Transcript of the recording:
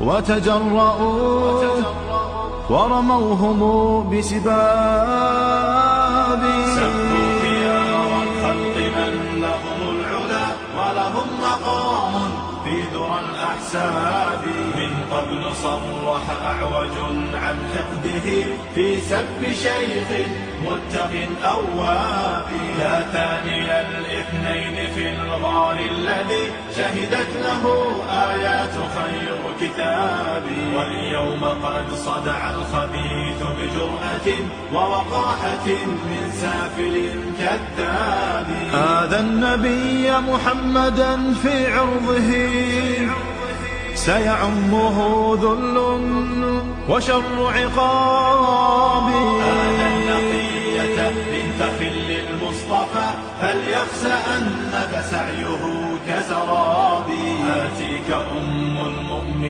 وتجرؤوا ورموهم بسباب. سبوا خيار الخلق من لهم العلا ولهم مقام في ذرى الأحساب. من قبل صرح أعوج عن حقده في سب شيخ متق أواب. يا ثاني الاثنين في الغار الذي شهدت له آيات خير كتاب. واليوم قد صدع الخبيث بجرأة ووقاحة من سافل كذاب. آذى النبي محمدا في عرضه سيعمه ذل وشر عقاب. آذى النقية بنت خل المصطفى فليخشى أنك سعيه كسراب. آتيك أم المؤمنين